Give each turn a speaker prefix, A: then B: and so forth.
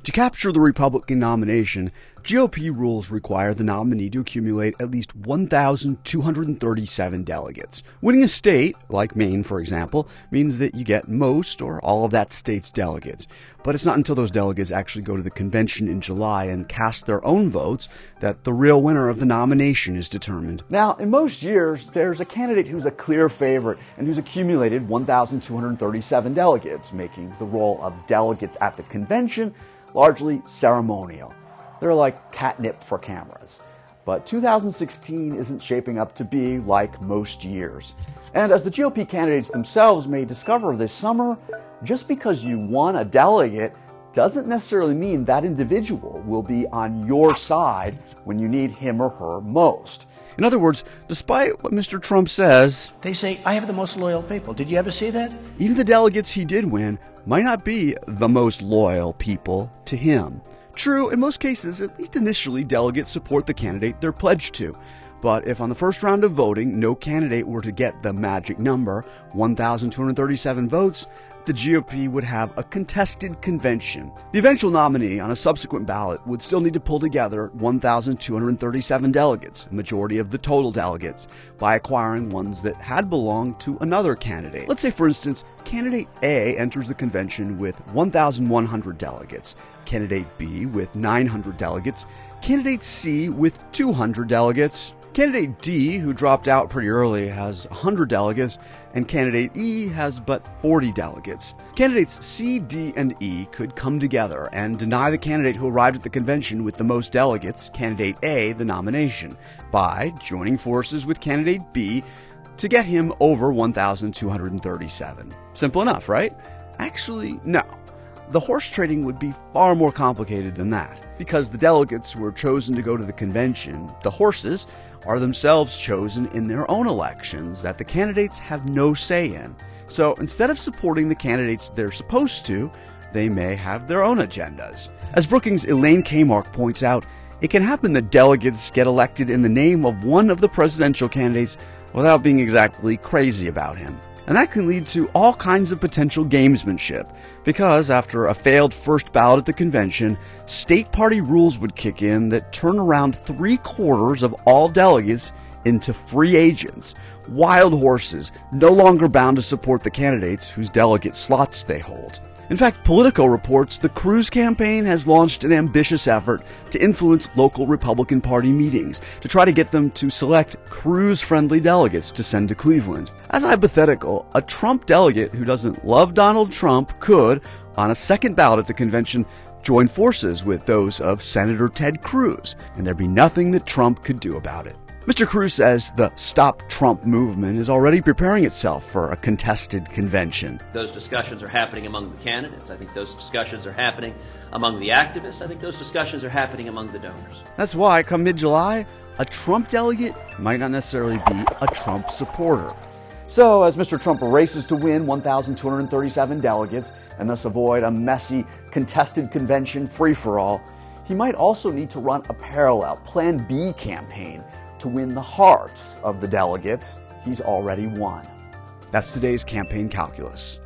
A: To capture the Republican nomination, GOP rules require the nominee to accumulate at least 1,237 delegates. Winning a state, like Maine for example, means that you get most or all of that state's delegates. But it's not until those delegates actually go to the convention in July and cast their own votes that the real winner of the nomination is determined.
B: Now, in most years, there's a candidate who's a clear favorite and who's accumulated 1,237 delegates, making the role of delegates at the convention largely ceremonial. They're like catnip for cameras. But 2016 isn't shaping up to be like most years. And as the GOP candidates themselves may discover this summer, just because you won a delegate doesn't necessarily mean that individual will be on your side when you need him or her most.
A: In other words, despite what Mr. Trump says,
C: they say, I have the most loyal people. Did you ever see that?
A: Even the delegates he did win might not be the most loyal people to him. True, in most cases, at least initially, delegates support the candidate they're pledged to. But if on the first round of voting, no candidate were to get the magic number, 1,237 votes, the GOP would have a contested convention. The eventual nominee on a subsequent ballot would still need to pull together 1,237 delegates, a majority of the total delegates, by acquiring ones that had belonged to another candidate. Let's say, for instance, candidate A enters the convention with 1,100 delegates, candidate B with 900 delegates, candidate C with 200 delegates, candidate D, who dropped out pretty early, has 100 delegates, and candidate E has but 40 delegates. Candidates C, D, and E could come together and deny the candidate who arrived at the convention with the most delegates, candidate A, the nomination, by joining forces with candidate B to get him over 1,237. Simple enough, right? Actually, no. The horse trading would be far more complicated than that. Because the delegates who were chosen to go to the convention, the horses, are themselves chosen in their own elections that the candidates have no say in. So instead of supporting the candidates they're supposed to, they may have their own agendas. As Brookings' Elaine Kmark points out, it can happen that delegates get elected in the name of one of the presidential candidates without being exactly crazy about him. And that can lead to all kinds of potential gamesmanship, because after a failed first ballot at the convention, state party rules would kick in that turn around 3/4 of all delegates into free agents, wild horses, no longer bound to support the candidates whose delegate slots they hold. In fact, Politico reports the Cruz campaign has launched an ambitious effort to influence local Republican Party meetings to try to get them to select Cruz-friendly delegates to send to Cleveland. As a hypothetical, a Trump delegate who doesn't love Donald Trump could, on a second ballot at the convention, join forces with those of Senator Ted Cruz, and there'd be nothing that Trump could do about it. Mr. Cruz says the Stop Trump movement is already preparing itself for a contested convention.
D: Those discussions are happening among the candidates. I think those discussions are happening among the activists. I think those discussions are happening among the donors.
A: That's why, come mid-July, a Trump delegate might not necessarily be a Trump supporter.
B: So, as Mr. Trump races to win 1,237 delegates and thus avoid a messy, contested convention free-for-all, he might also need to run a parallel Plan B campaign to win the hearts of the delegates he's already won.
A: That's today's campaign calculus.